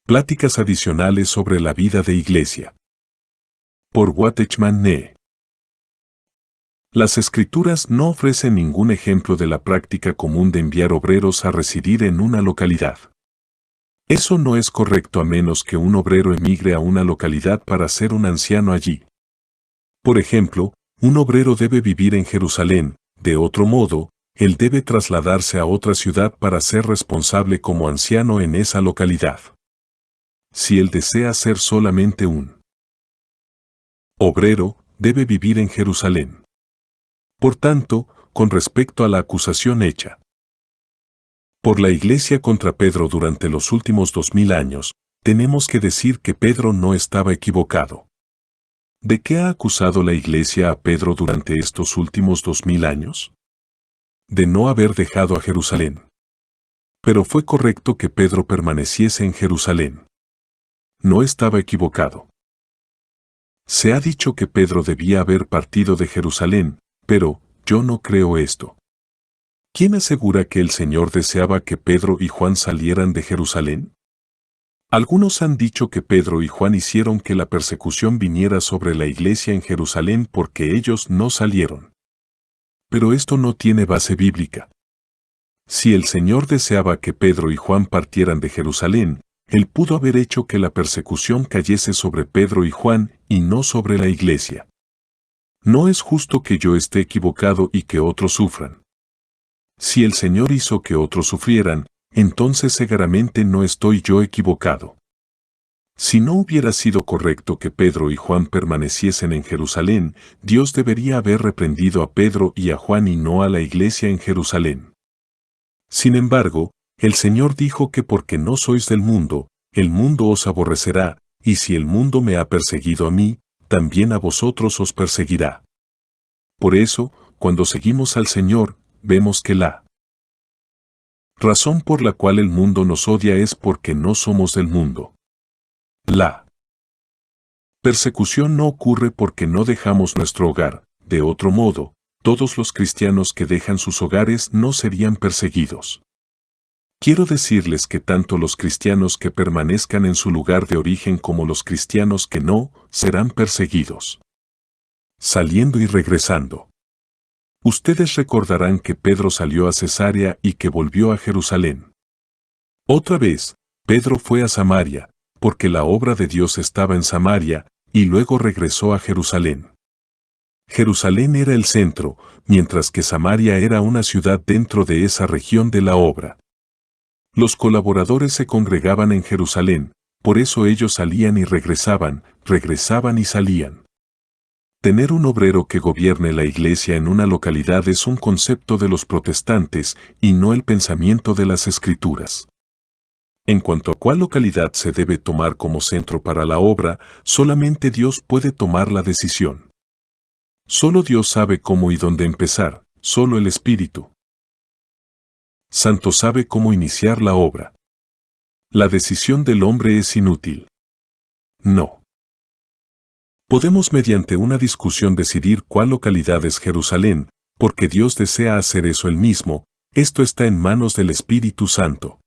Pláticas adicionales sobre la vida de iglesia. Por Watchman Nee. Las Escrituras no ofrecen ningún ejemplo de la práctica común de enviar obreros a residir en una localidad. Eso no es correcto a menos que un obrero emigre a una localidad para ser un anciano allí. Por ejemplo, un obrero debe vivir en Jerusalén, de otro modo, él debe trasladarse a otra ciudad para ser responsable como anciano en esa localidad. Si él desea ser solamente un obrero, debe vivir en Jerusalén. Por tanto, con respecto a la acusación hecha por la Iglesia contra Pedro durante los últimos 2000 años, tenemos que decir que Pedro no estaba equivocado. ¿De qué ha acusado la Iglesia a Pedro durante estos últimos 2000 años? De no haber dejado a Jerusalén. Pero fue correcto que Pedro permaneciese en Jerusalén. No estaba equivocado. Se ha dicho que Pedro debía haber partido de Jerusalén, pero yo no creo esto. ¿Quién asegura que el Señor deseaba que Pedro y Juan salieran de Jerusalén? Algunos han dicho que Pedro y Juan hicieron que la persecución viniera sobre la iglesia en Jerusalén porque ellos no salieron. Pero esto no tiene base bíblica. Si el Señor deseaba que Pedro y Juan partieran de Jerusalén, Él pudo haber hecho que la persecución cayese sobre Pedro y Juan y no sobre la iglesia. No es justo que yo esté equivocado y que otros sufran. Si el Señor hizo que otros sufrieran, entonces seguramente no estoy yo equivocado. Si no hubiera sido correcto que Pedro y Juan permaneciesen en Jerusalén, Dios debería haber reprendido a Pedro y a Juan y no a la iglesia en Jerusalén. Sin embargo, el Señor dijo que porque no sois del mundo, el mundo os aborrecerá, y si el mundo me ha perseguido a mí, también a vosotros os perseguirá. Por eso, cuando seguimos al Señor, vemos que la razón por la cual el mundo nos odia es porque no somos del mundo. La persecución no ocurre porque no dejamos nuestro hogar, de otro modo, todos los cristianos que dejan sus hogares no serían perseguidos. Quiero decirles que tanto los cristianos que permanezcan en su lugar de origen como los cristianos que no, serán perseguidos. Saliendo y regresando. Ustedes recordarán que Pedro salió a Cesarea y que volvió a Jerusalén. Otra vez, Pedro fue a Samaria, porque la obra de Dios estaba en Samaria, y luego regresó a Jerusalén. Jerusalén era el centro, mientras que Samaria era una ciudad dentro de esa región de la obra. Los colaboradores se congregaban en Jerusalén, por eso ellos salían y regresaban y salían. Tener un obrero que gobierne la iglesia en una localidad es un concepto de los protestantes y no el pensamiento de las Escrituras. En cuanto a cuál localidad se debe tomar como centro para la obra, solamente Dios puede tomar la decisión. Solo Dios sabe cómo y dónde empezar, solo el Espíritu Santo sabe cómo iniciar la obra. La decisión del hombre es inútil. No. Podemos mediante una discusión decidir cuál localidad es Jerusalén, porque Dios desea hacer eso él mismo, esto está en manos del Espíritu Santo.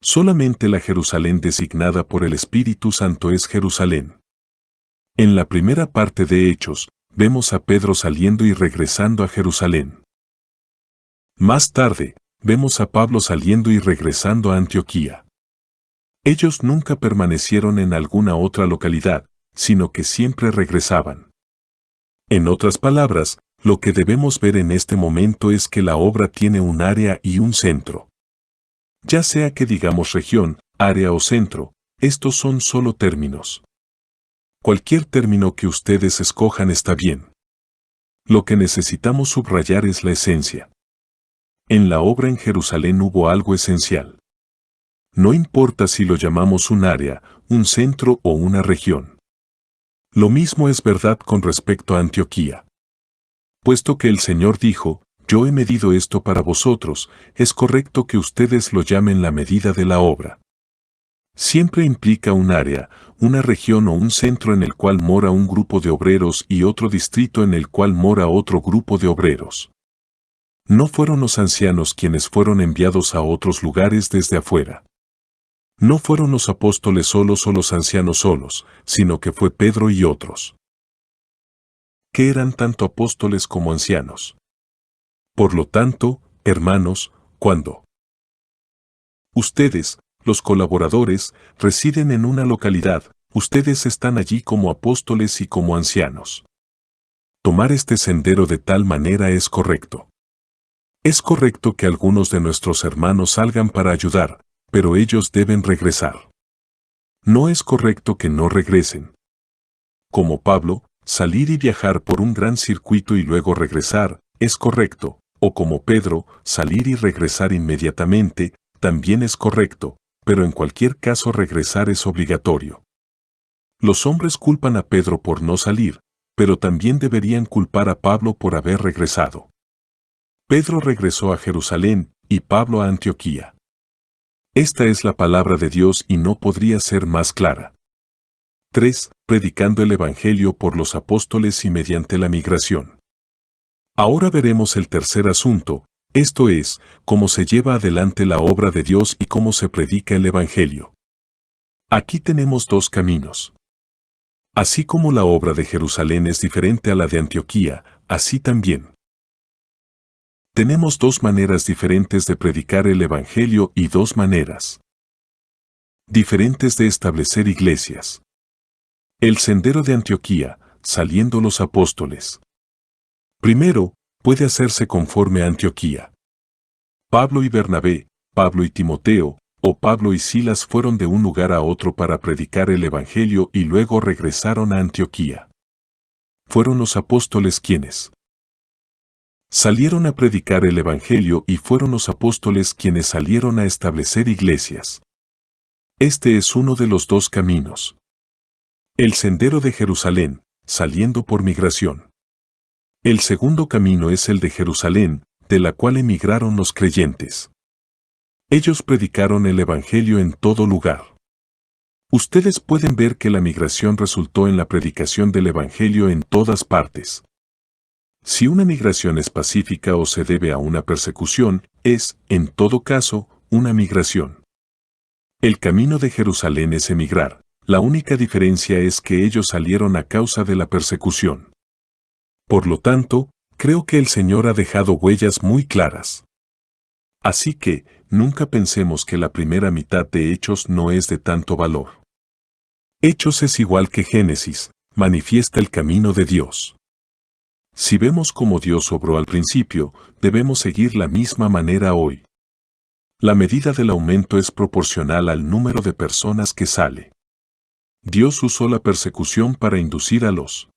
Solamente la Jerusalén designada por el Espíritu Santo es Jerusalén. En la primera parte de Hechos, vemos a Pedro saliendo y regresando a Jerusalén. Más tarde, vemos a Pablo saliendo y regresando a Antioquía. Ellos nunca permanecieron en alguna otra localidad, sino que siempre regresaban. En otras palabras, lo que debemos ver en este momento es que la obra tiene un área y un centro. Ya sea que digamos región, área o centro, estos son solo términos. Cualquier término que ustedes escojan está bien. Lo que necesitamos subrayar es la esencia. En la obra en Jerusalén hubo algo esencial. No importa si lo llamamos un área, un centro o una región. Lo mismo es verdad con respecto a Antioquía. Puesto que el Señor dijo, yo he medido esto para vosotros, es correcto que ustedes lo llamen la medida de la obra. Siempre implica un área, una región o un centro en el cual mora un grupo de obreros y otro distrito en el cual mora otro grupo de obreros. No fueron los ancianos quienes fueron enviados a otros lugares desde afuera. No fueron los apóstoles solos o los ancianos solos, sino que fue Pedro y otros, que eran tanto apóstoles como ancianos. Por lo tanto, hermanos, cuando ustedes, los colaboradores, residen en una localidad, ustedes están allí como apóstoles y como ancianos. Tomar este sendero de tal manera es correcto. Es correcto que algunos de nuestros hermanos salgan para ayudar, pero ellos deben regresar. No es correcto que no regresen. Como Pablo, salir y viajar por un gran circuito y luego regresar, es correcto, o como Pedro, salir y regresar inmediatamente, también es correcto, pero en cualquier caso regresar es obligatorio. Los hombres culpan a Pedro por no salir, pero también deberían culpar a Pablo por haber regresado. Pedro regresó a Jerusalén y Pablo a Antioquía. Esta es la palabra de Dios y no podría ser más clara. 3. Predicando el Evangelio por los apóstoles y mediante la migración. Ahora veremos el tercer asunto, esto es, cómo se lleva adelante la obra de Dios y cómo se predica el Evangelio. Aquí tenemos dos caminos. Así como la obra de Jerusalén es diferente a la de Antioquía, así también tenemos dos maneras diferentes de predicar el Evangelio y dos maneras diferentes de establecer iglesias. El sendero de Antioquía, saliendo los apóstoles. Primero, puede hacerse conforme a Antioquía. Pablo y Bernabé, Pablo y Timoteo, o Pablo y Silas fueron de un lugar a otro para predicar el Evangelio y luego regresaron a Antioquía. Fueron los apóstoles quienes salieron a predicar el Evangelio y fueron los apóstoles quienes salieron a establecer iglesias. Este es uno de los dos caminos. El sendero de Jerusalén, saliendo por migración. El segundo camino es el de Jerusalén, de la cual emigraron los creyentes. Ellos predicaron el Evangelio en todo lugar. Ustedes pueden ver que la migración resultó en la predicación del Evangelio en todas partes. Si una migración es pacífica o se debe a una persecución, es, en todo caso, una migración. El camino de Jerusalén es emigrar, la única diferencia es que ellos salieron a causa de la persecución. Por lo tanto, creo que el Señor ha dejado huellas muy claras. Así que, nunca pensemos que la primera mitad de Hechos no es de tanto valor. Hechos es igual que Génesis, manifiesta el camino de Dios. Si vemos cómo Dios obró al principio, debemos seguir la misma manera hoy. La medida del aumento es proporcional al número de personas que sale. Dios usó la persecución para inducir a los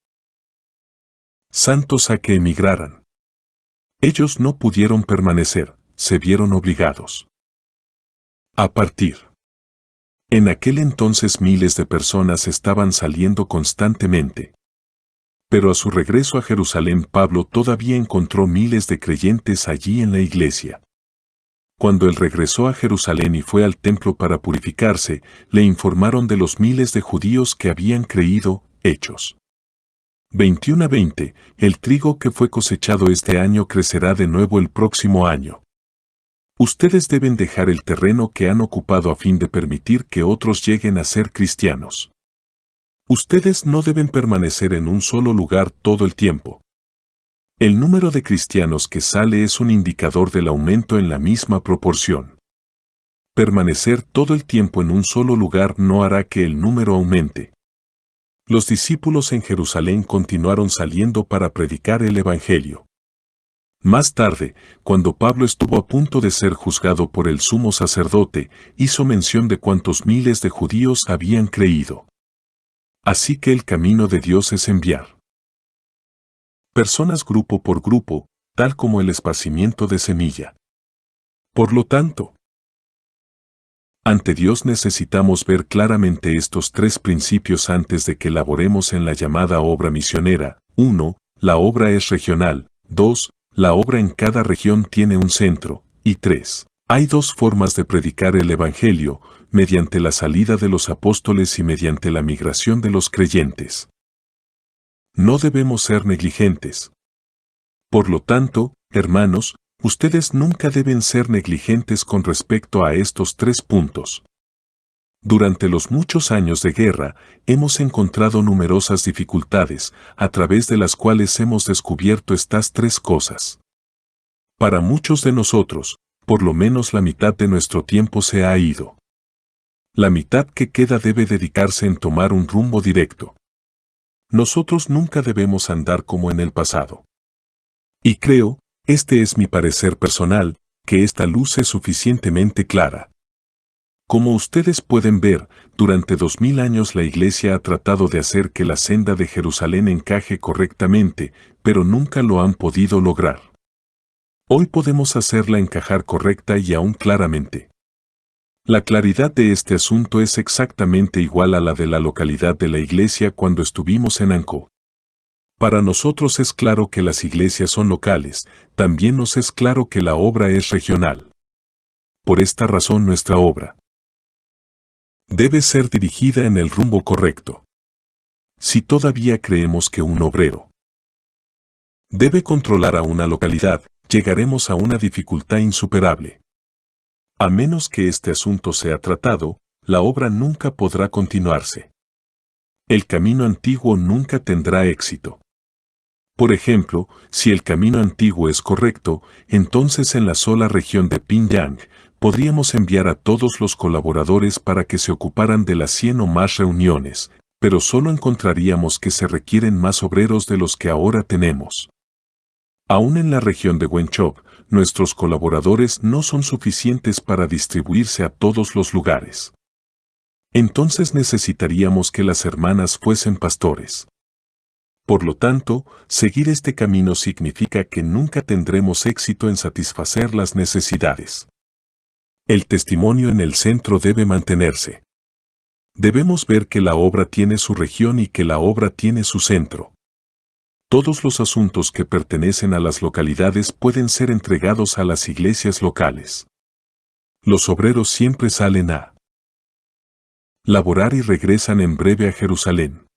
santos a que emigraran. Ellos no pudieron permanecer, se vieron obligados a partir. En aquel entonces miles de personas estaban saliendo constantemente. Pero a su regreso a Jerusalén Pablo todavía encontró miles de creyentes allí en la iglesia. Cuando él regresó a Jerusalén y fue al templo para purificarse, le informaron de los miles de judíos que habían creído. Hechos 21:20, el trigo que fue cosechado este año crecerá de nuevo el próximo año. Ustedes deben dejar el terreno que han ocupado a fin de permitir que otros lleguen a ser cristianos. Ustedes no deben permanecer en un solo lugar todo el tiempo. El número de cristianos que sale es un indicador del aumento en la misma proporción. Permanecer todo el tiempo en un solo lugar no hará que el número aumente. Los discípulos en Jerusalén continuaron saliendo para predicar el Evangelio. Más tarde, cuando Pablo estuvo a punto de ser juzgado por el sumo sacerdote, hizo mención de cuántos miles de judíos habían creído. Así que el camino de Dios es enviar personas grupo por grupo, tal como el esparcimiento de semilla. Por lo tanto, ante Dios necesitamos ver claramente estos tres principios antes de que laboremos en la llamada obra misionera. 1. La obra es regional. 2. La obra en cada región tiene un centro. Y 3. Hay dos formas de predicar el Evangelio, mediante la salida de los apóstoles y mediante la migración de los creyentes. No debemos ser negligentes. Por lo tanto, hermanos, ustedes nunca deben ser negligentes con respecto a estos tres puntos. Durante los muchos años de guerra, hemos encontrado numerosas dificultades, a través de las cuales hemos descubierto estas tres cosas. Para muchos de nosotros, por lo menos la mitad de nuestro tiempo se ha ido. La mitad que queda debe dedicarse en tomar un rumbo directo. Nosotros nunca debemos andar como en el pasado. Y creo, este es mi parecer personal, que esta luz es suficientemente clara. Como ustedes pueden ver, durante 2000 años la Iglesia ha tratado de hacer que la senda de Jerusalén encaje correctamente, pero nunca lo han podido lograr. Hoy podemos hacerla encajar correcta y aún claramente. La claridad de este asunto es exactamente igual a la de la localidad de la Iglesia cuando estuvimos en Ancó. Para nosotros es claro que las iglesias son locales, también nos es claro que la obra es regional. Por esta razón nuestra obra debe ser dirigida en el rumbo correcto. Si todavía creemos que un obrero debe controlar a una localidad, llegaremos a una dificultad insuperable. A menos que este asunto sea tratado, la obra nunca podrá continuarse. El camino antiguo nunca tendrá éxito. Por ejemplo, si el camino antiguo es correcto, entonces en la sola región de Pyongyang, podríamos enviar a todos los colaboradores para que se ocuparan de las 100 o más reuniones, pero solo encontraríamos que se requieren más obreros de los que ahora tenemos. Aún en la región de Wenchop, nuestros colaboradores no son suficientes para distribuirse a todos los lugares. Entonces necesitaríamos que las hermanas fuesen pastores. Por lo tanto, seguir este camino significa que nunca tendremos éxito en satisfacer las necesidades. El testimonio en el centro debe mantenerse. Debemos ver que la obra tiene su región y que la obra tiene su centro. Todos los asuntos que pertenecen a las localidades pueden ser entregados a las iglesias locales. Los obreros siempre salen a laborar y regresan en breve a Jerusalén.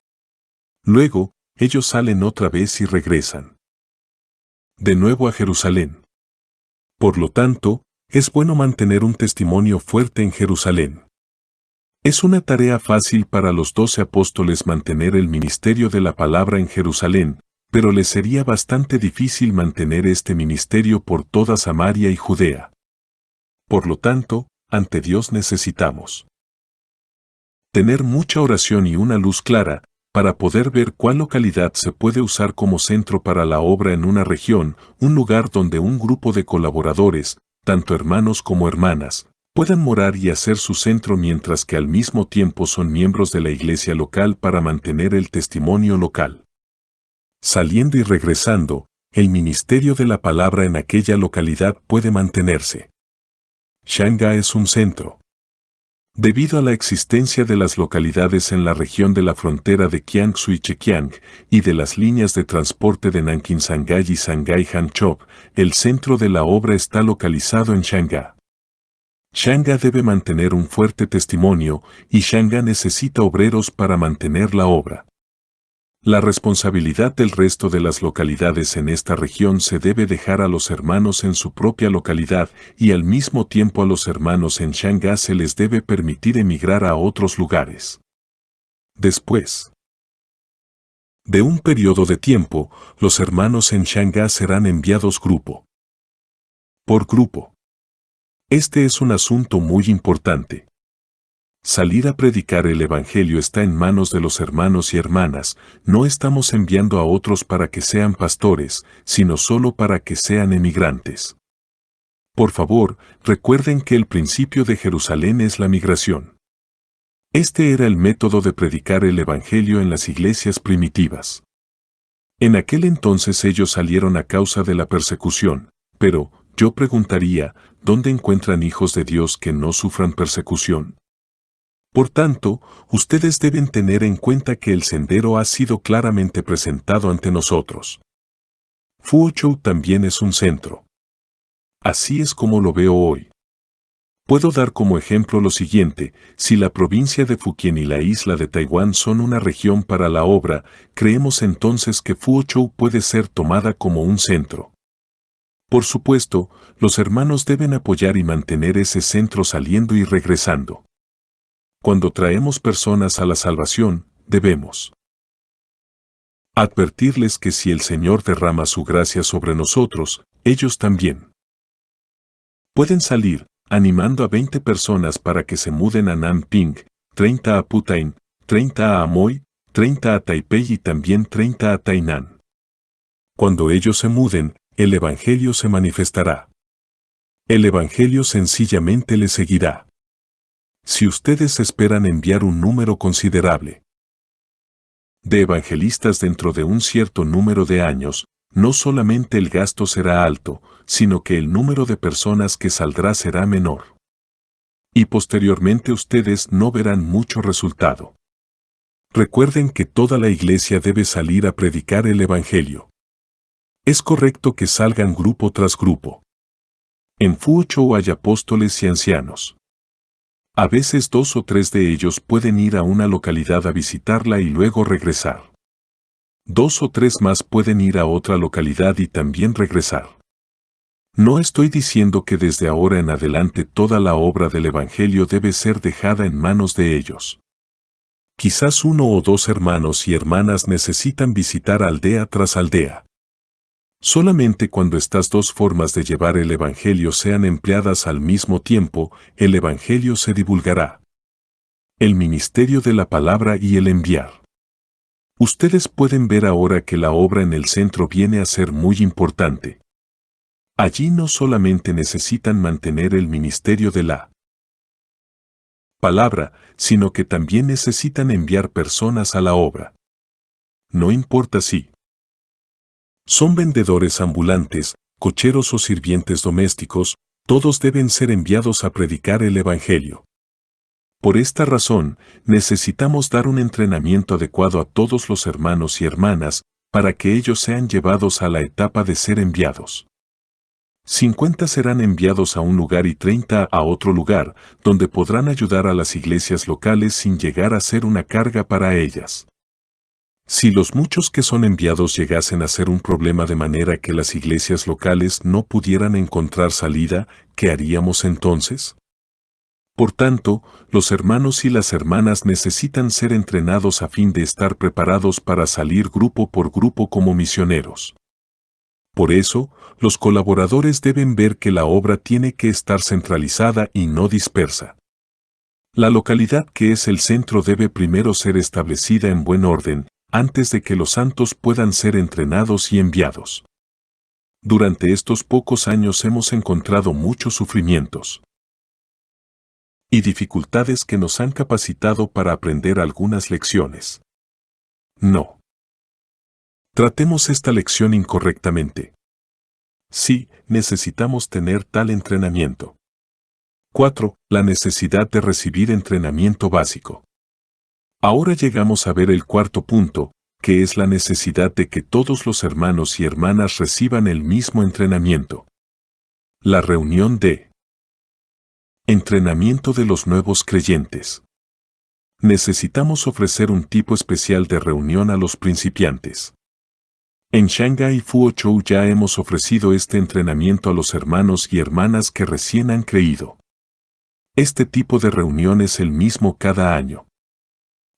Luego, ellos salen otra vez y regresan de nuevo a Jerusalén. Por lo tanto, es bueno mantener un testimonio fuerte en Jerusalén. Es una tarea fácil para los 12 apóstoles mantener el ministerio de la palabra en Jerusalén, pero les sería bastante difícil mantener este ministerio por toda Samaria y Judea. Por lo tanto, ante Dios necesitamos tener mucha oración y una luz clara, para poder ver cuál localidad se puede usar como centro para la obra en una región, un lugar donde un grupo de colaboradores, tanto hermanos como hermanas, puedan morar y hacer su centro mientras que al mismo tiempo son miembros de la iglesia local para mantener el testimonio local. Saliendo y regresando, el ministerio de la palabra en aquella localidad puede mantenerse. Shanga es un centro. Debido a la existencia de las localidades en la región de la frontera de Jiangsu y Zhejiang y de las líneas de transporte de Nanking-Shanghái y Shanghái-Hanchop, el centro de la obra está localizado en Shanga. Shanga debe mantener un fuerte testimonio y Shanga necesita obreros para mantener la obra. La responsabilidad del resto de las localidades en esta región se debe dejar a los hermanos en su propia localidad y al mismo tiempo a los hermanos en Shanga se les debe permitir emigrar a otros lugares. Después de un periodo de tiempo, los hermanos en Shanga serán enviados grupo por grupo. Este es un asunto muy importante. Salir a predicar el Evangelio está en manos de los hermanos y hermanas, no estamos enviando a otros para que sean pastores, sino solo para que sean emigrantes. Por favor, recuerden que el principio de Jerusalén es la migración. Este era el método de predicar el Evangelio en las iglesias primitivas. En aquel entonces ellos salieron a causa de la persecución, pero, yo preguntaría, ¿dónde encuentran hijos de Dios que no sufran persecución? Por tanto, ustedes deben tener en cuenta que el sendero ha sido claramente presentado ante nosotros. Fuochou también es un centro. Así es como lo veo hoy. Puedo dar como ejemplo lo siguiente: si la provincia de Fukien y la isla de Taiwán son una región para la obra, creemos entonces que Fuochou puede ser tomada como un centro. Por supuesto, los hermanos deben apoyar y mantener ese centro saliendo y regresando. Cuando traemos personas a la salvación, debemos advertirles que si el Señor derrama su gracia sobre nosotros, ellos también pueden salir, animando a 20 personas para que se muden a Nam Ping, 30 a Putain, 30 a Amoy, 30 a Taipei y también 30 a Tainan. Cuando ellos se muden, el Evangelio se manifestará. El Evangelio sencillamente les seguirá. Si ustedes esperan enviar un número considerable de evangelistas dentro de un cierto número de años, no solamente el gasto será alto, sino que el número de personas que saldrá será menor. Y posteriormente ustedes no verán mucho resultado. Recuerden que toda la iglesia debe salir a predicar el Evangelio. Es correcto que salgan grupo tras grupo. En Fuochou hay apóstoles y ancianos. A veces 2 o 3 de ellos pueden ir a una localidad a visitarla y luego regresar. 2 o 3 más pueden ir a otra localidad y también regresar. No estoy diciendo que desde ahora en adelante toda la obra del Evangelio debe ser dejada en manos de ellos. Quizás 1 o 2 hermanos y hermanas necesitan visitar aldea tras aldea. Solamente cuando estas dos formas de llevar el Evangelio sean empleadas al mismo tiempo, el Evangelio se divulgará. El ministerio de la palabra y el enviar. Ustedes pueden ver ahora que la obra en el centro viene a ser muy importante. Allí no solamente necesitan mantener el ministerio de la palabra, sino que también necesitan enviar personas a la obra. No importa si son vendedores ambulantes, cocheros o sirvientes domésticos, todos deben ser enviados a predicar el Evangelio. Por esta razón, necesitamos dar un entrenamiento adecuado a todos los hermanos y hermanas, para que ellos sean llevados a la etapa de ser enviados. 50 serán enviados a un lugar y 30 a otro lugar, donde podrán ayudar a las iglesias locales sin llegar a ser una carga para ellas. Si los muchos que son enviados llegasen a ser un problema de manera que las iglesias locales no pudieran encontrar salida, ¿qué haríamos entonces? Por tanto, los hermanos y las hermanas necesitan ser entrenados a fin de estar preparados para salir grupo por grupo como misioneros. Por eso, los colaboradores deben ver que la obra tiene que estar centralizada y no dispersa. La localidad que es el centro debe primero ser establecida en buen orden, antes de que los santos puedan ser entrenados y enviados. Durante estos pocos años hemos encontrado muchos sufrimientos y dificultades que nos han capacitado para aprender algunas lecciones. No tratemos esta lección incorrectamente. Sí, necesitamos tener tal entrenamiento. 4. La necesidad de recibir entrenamiento básico. Ahora llegamos a ver el cuarto punto, que es la necesidad de que todos los hermanos y hermanas reciban el mismo entrenamiento. La reunión de entrenamiento de los nuevos creyentes. Necesitamos ofrecer un tipo especial de reunión a los principiantes. En Shanghái y Fuochou ya hemos ofrecido este entrenamiento a los hermanos y hermanas que recién han creído. Este tipo de reunión es el mismo cada año.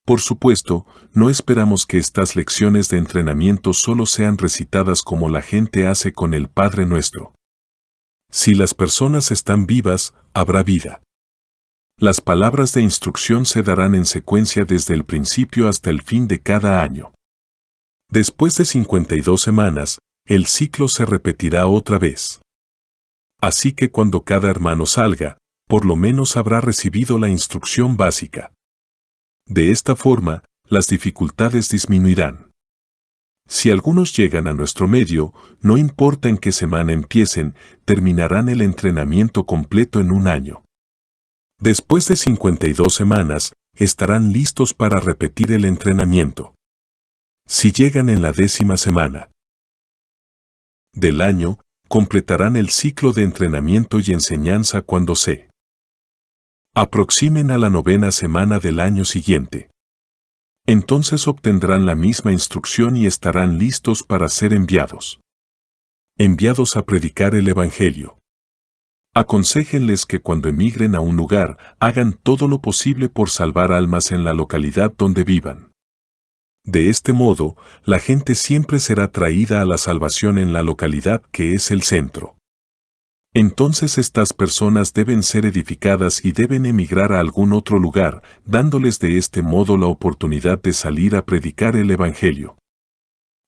Por supuesto, no esperamos que estas lecciones de entrenamiento solo sean recitadas como la gente hace con el Padre Nuestro. Si las personas están vivas, habrá vida. Las palabras de instrucción se darán en secuencia desde el principio hasta el fin de cada año. Después de 52 semanas, el ciclo se repetirá otra vez. Así que cuando cada hermano salga, por lo menos habrá recibido la instrucción básica. De esta forma, las dificultades disminuirán. Si algunos llegan a nuestro medio, no importa en qué semana empiecen, terminarán el entrenamiento completo en un año. Después de 52 semanas, estarán listos para repetir el entrenamiento. Si llegan en la 10ª semana del año, completarán el ciclo de entrenamiento y enseñanza cuando se aproximen a la 9ª semana del año siguiente. Entonces obtendrán la misma instrucción y estarán listos para ser enviados. Enviados a predicar el Evangelio. Aconséjenles que cuando emigren a un lugar, hagan todo lo posible por salvar almas en la localidad donde vivan. De este modo, la gente siempre será traída a la salvación en la localidad que es el centro. Entonces estas personas deben ser edificadas y deben emigrar a algún otro lugar, dándoles de este modo la oportunidad de salir a predicar el Evangelio.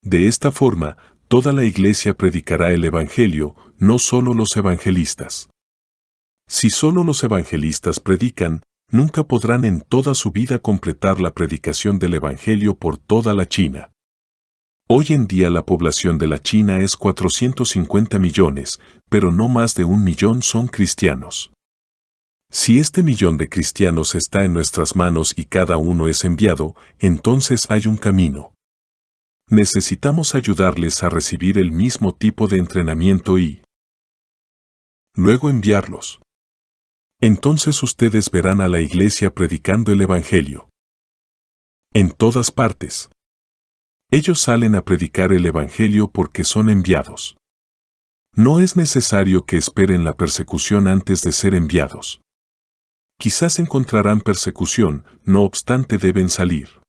De esta forma, toda la iglesia predicará el Evangelio, no solo los evangelistas. Si solo los evangelistas predican, nunca podrán en toda su vida completar la predicación del Evangelio por toda la China. Hoy en día la población de la China es 450 millones, pero no más de 1 millón son cristianos. Si este millón de cristianos está en nuestras manos y cada uno es enviado, entonces hay un camino. Necesitamos ayudarles a recibir el mismo tipo de entrenamiento y luego enviarlos. Entonces ustedes verán a la iglesia predicando el Evangelio en todas partes. Ellos salen a predicar el Evangelio porque son enviados. No es necesario que esperen la persecución antes de ser enviados. Quizás encontrarán persecución, no obstante deben salir.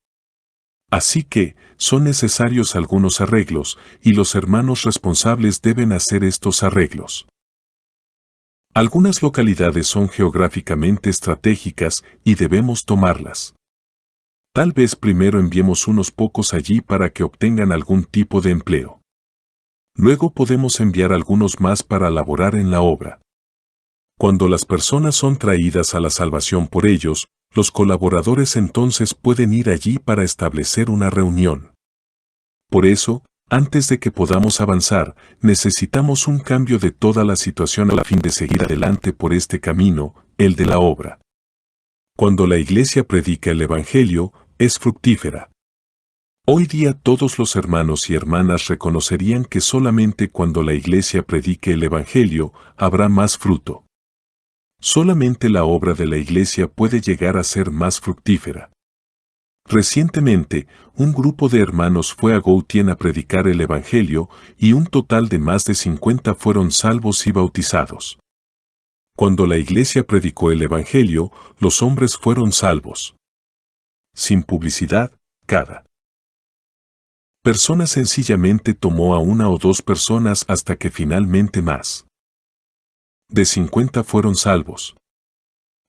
Así que, son necesarios algunos arreglos, y los hermanos responsables deben hacer estos arreglos. Algunas localidades son geográficamente estratégicas y debemos tomarlas. Tal vez primero enviemos unos pocos allí para que obtengan algún tipo de empleo. Luego podemos enviar algunos más para laborar en la obra. Cuando las personas son traídas a la salvación por ellos, los colaboradores entonces pueden ir allí para establecer una reunión. Por eso, antes de que podamos avanzar, necesitamos un cambio de toda la situación a fin de seguir adelante por este camino, el de la obra. Cuando la iglesia predica el Evangelio, es fructífera. Hoy día todos los hermanos y hermanas reconocerían que solamente cuando la iglesia predique el Evangelio, habrá más fruto. Solamente la obra de la iglesia puede llegar a ser más fructífera. Recientemente, un grupo de hermanos fue a Gautien a predicar el Evangelio y un total de más de 50 fueron salvos y bautizados. Cuando la iglesia predicó el Evangelio, los hombres fueron salvos. Sin publicidad, cada persona sencillamente tomó a 1 o 2 personas hasta que finalmente más de 50 fueron salvos.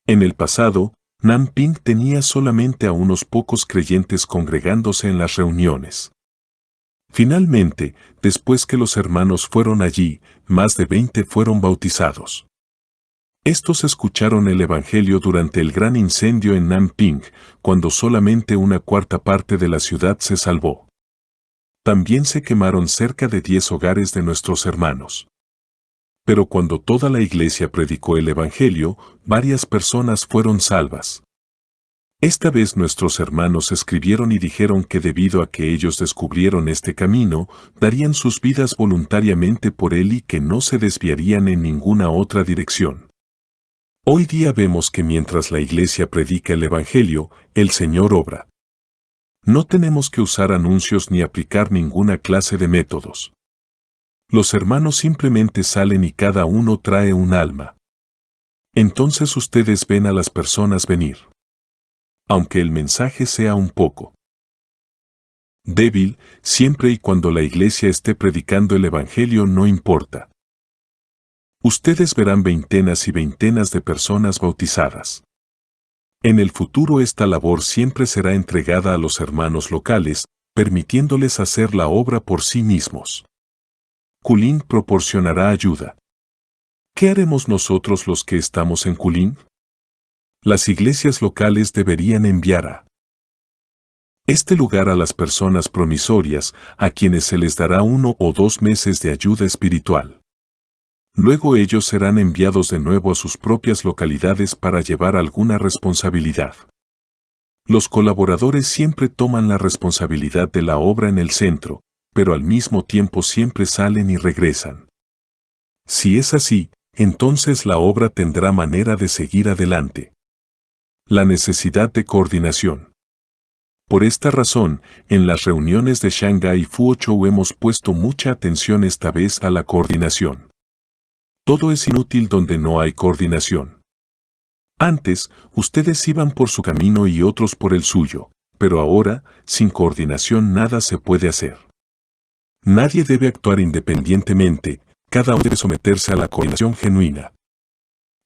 En el pasado, Nanping tenía solamente a unos pocos creyentes congregándose en las reuniones. Finalmente, después que los hermanos fueron allí, más de 20 fueron bautizados. Estos escucharon el Evangelio durante el gran incendio en Nanping, cuando solamente 1/4 parte de la ciudad se salvó. También se quemaron cerca de 10 hogares de nuestros hermanos. Pero cuando toda la iglesia predicó el Evangelio, varias personas fueron salvas. Esta vez nuestros hermanos escribieron y dijeron que debido a que ellos descubrieron este camino, darían sus vidas voluntariamente por él y que no se desviarían en ninguna otra dirección. Hoy día vemos que mientras la iglesia predica el Evangelio, el Señor obra. No tenemos que usar anuncios ni aplicar ninguna clase de métodos. Los hermanos simplemente salen y cada uno trae un alma. Entonces ustedes ven a las personas venir. Aunque el mensaje sea un poco débil, siempre y cuando la iglesia esté predicando el Evangelio no importa. Ustedes verán veintenas y veintenas de personas bautizadas. En el futuro esta labor siempre será entregada a los hermanos locales, permitiéndoles hacer la obra por sí mismos. Kulin proporcionará ayuda. ¿Qué haremos nosotros los que estamos en Kulin? Las iglesias locales deberían enviar a este lugar a las personas promisorias, a quienes se les dará 1 o 2 meses de ayuda espiritual. Luego ellos serán enviados de nuevo a sus propias localidades para llevar alguna responsabilidad. Los colaboradores siempre toman la responsabilidad de la obra en el centro, pero al mismo tiempo siempre salen y regresan. Si es así, entonces la obra tendrá manera de seguir adelante. La necesidad de coordinación. Por esta razón, en las reuniones de Shanghái y Fuochou hemos puesto mucha atención esta vez a la coordinación. Todo es inútil donde no hay coordinación. Antes, ustedes iban por su camino y otros por el suyo, pero ahora, sin coordinación nada se puede hacer. Nadie debe actuar independientemente, cada uno debe someterse a la coordinación genuina.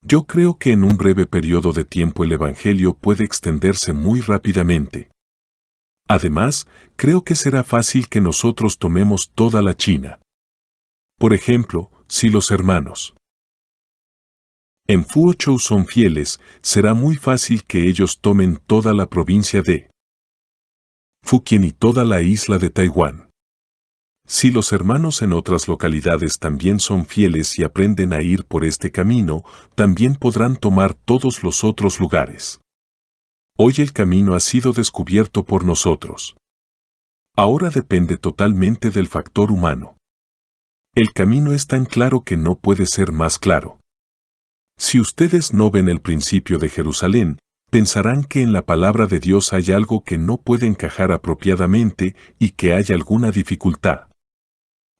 Yo creo que en un breve periodo de tiempo el Evangelio puede extenderse muy rápidamente. Además, creo que será fácil que nosotros tomemos toda la China. Por ejemplo, si los hermanos en Fuochou son fieles, será muy fácil que ellos tomen toda la provincia de Fukien y toda la isla de Taiwán. Si los hermanos en otras localidades también son fieles y aprenden a ir por este camino, también podrán tomar todos los otros lugares. Hoy el camino ha sido descubierto por nosotros. Ahora depende totalmente del factor humano. El camino es tan claro que no puede ser más claro. Si ustedes no ven el principio de Jerusalén, pensarán que en la palabra de Dios hay algo que no puede encajar apropiadamente y que hay alguna dificultad.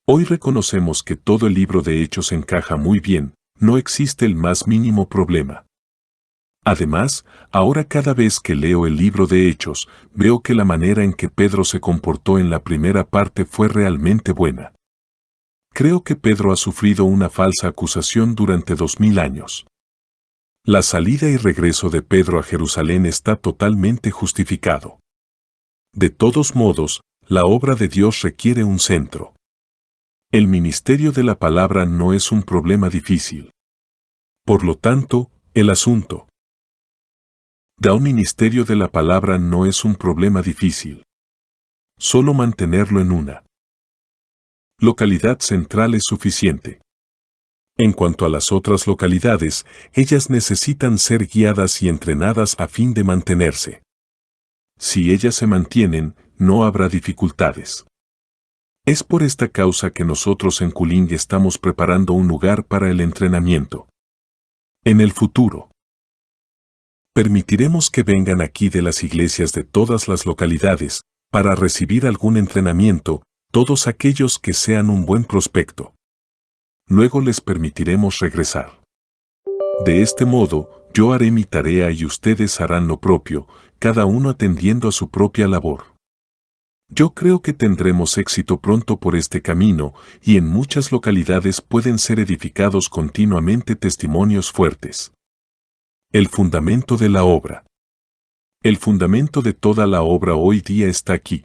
Hoy reconocemos que todo el libro de Hechos encaja muy bien, no existe el más mínimo problema. Además, ahora cada vez que leo el libro de Hechos, veo que la manera en que Pedro se comportó en la primera parte fue realmente buena. Creo que Pedro ha sufrido una falsa acusación durante 2000 años. La salida y regreso de Pedro a Jerusalén está totalmente justificado. De todos modos, la obra de Dios requiere un centro. El ministerio de la palabra no es un problema difícil. Por lo tanto, el asunto de un ministerio de la palabra no es un problema difícil. Solo mantenerlo en una localidad central es suficiente. En cuanto a las otras localidades, ellas necesitan ser guiadas y entrenadas a fin de mantenerse. Si ellas se mantienen, no habrá dificultades. Es por esta causa que nosotros en Kuling estamos preparando un lugar para el entrenamiento. En el futuro, permitiremos que vengan aquí de las iglesias de todas las localidades, para recibir algún entrenamiento, todos aquellos que sean un buen prospecto. Luego les permitiremos regresar. De este modo, yo haré mi tarea y ustedes harán lo propio, cada uno atendiendo a su propia labor. Yo creo que tendremos éxito pronto por este camino, y en muchas localidades pueden ser edificados continuamente testimonios fuertes. El fundamento de la obra. El fundamento de toda la obra hoy día está aquí.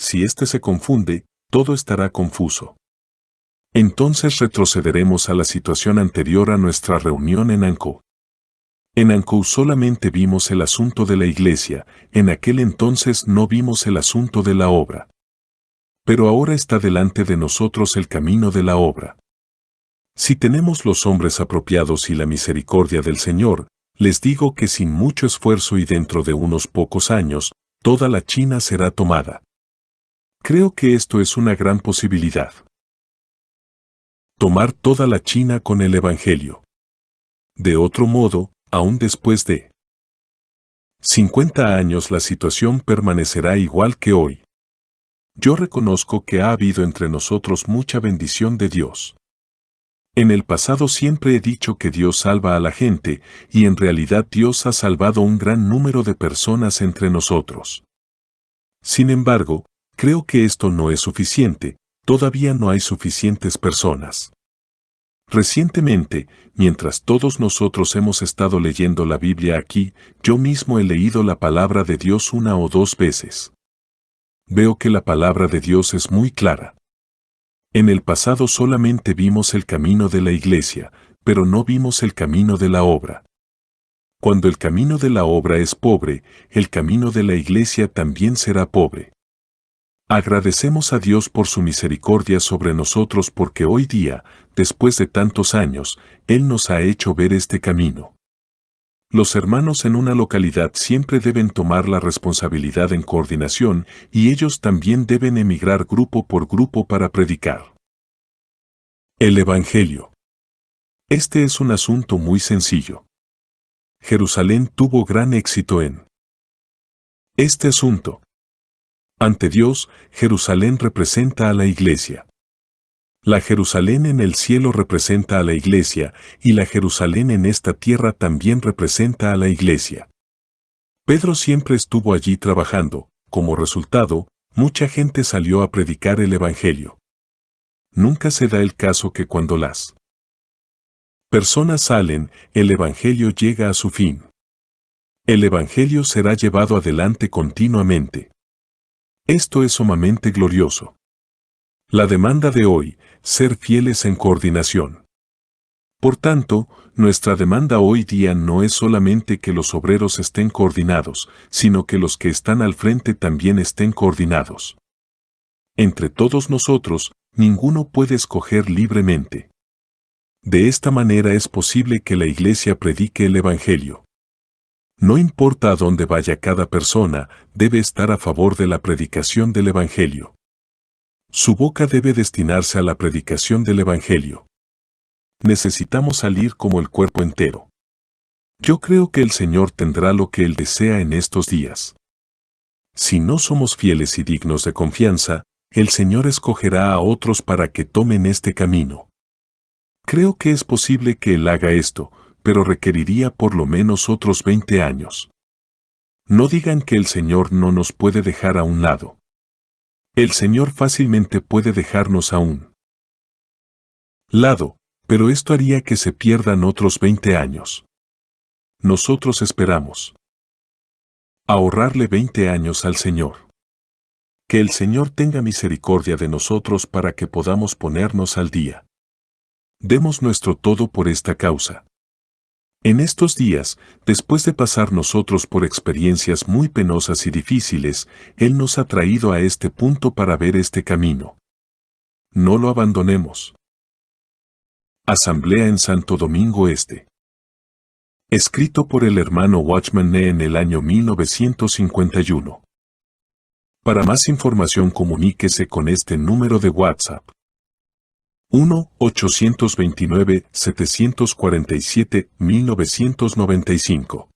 Si éste se confunde, todo estará confuso. Entonces retrocederemos a la situación anterior a nuestra reunión en Ankou. En Ankou solamente vimos el asunto de la iglesia, en aquel entonces no vimos el asunto de la obra. Pero ahora está delante de nosotros el camino de la obra. Si tenemos los hombres apropiados y la misericordia del Señor, les digo que sin mucho esfuerzo y dentro de unos pocos años, toda la China será tomada. Creo que esto es una gran posibilidad. Tomar toda la China con el Evangelio. De otro modo, aún después de 50 años la situación permanecerá igual que hoy. Yo reconozco que ha habido entre nosotros mucha bendición de Dios. En el pasado siempre he dicho que Dios salva a la gente, y en realidad Dios ha salvado un gran número de personas entre nosotros. Sin embargo, creo que esto no es suficiente, todavía no hay suficientes personas. Recientemente, mientras todos nosotros hemos estado leyendo la Biblia aquí, yo mismo he leído la palabra de Dios una o dos veces. Veo que la palabra de Dios es muy clara. En el pasado solamente vimos el camino de la iglesia, pero no vimos el camino de la obra. Cuando el camino de la obra es pobre, el camino de la iglesia también será pobre. Agradecemos a Dios por su misericordia sobre nosotros porque hoy día, después de tantos años, Él nos ha hecho ver este camino. Los hermanos en una localidad siempre deben tomar la responsabilidad en coordinación y ellos también deben emigrar grupo por grupo para predicar el Evangelio. Este es un asunto muy sencillo. Jerusalén tuvo gran éxito en este asunto. Ante Dios, Jerusalén representa a la iglesia. La Jerusalén en el cielo representa a la iglesia, y la Jerusalén en esta tierra también representa a la iglesia. Pedro siempre estuvo allí trabajando. Como resultado, mucha gente salió a predicar el Evangelio. Nunca se da el caso que cuando las personas salen, el Evangelio llega a su fin. El Evangelio será llevado adelante continuamente. Esto es sumamente glorioso. La demanda de hoy, ser fieles en coordinación. Por tanto, nuestra demanda hoy día no es solamente que los obreros estén coordinados, sino que los que están al frente también estén coordinados. Entre todos nosotros, ninguno puede escoger libremente. De esta manera es posible que la iglesia predique el Evangelio. No importa a dónde vaya cada persona, debe estar a favor de la predicación del Evangelio. Su boca debe destinarse a la predicación del Evangelio. Necesitamos salir como el cuerpo entero. Yo creo que el Señor tendrá lo que Él desea en estos días. Si no somos fieles y dignos de confianza, el Señor escogerá a otros para que tomen este camino. Creo que es posible que Él haga esto, pero requeriría por lo menos otros 20 años. No digan que el Señor no nos puede dejar a un lado. El Señor fácilmente puede dejarnos a un lado, pero esto haría que se pierdan otros 20 años. Nosotros esperamos ahorrarle 20 años al Señor. Que el Señor tenga misericordia de nosotros para que podamos ponernos al día. Demos nuestro todo por esta causa. En estos días, después de pasar nosotros por experiencias muy penosas y difíciles, Él nos ha traído a este punto para ver este camino. No lo abandonemos. Asamblea en Santo Domingo Este. Escrito por el hermano Watchman Nee en el año 1951. Para más información comuníquese con este número de WhatsApp. 1-829-747-1995.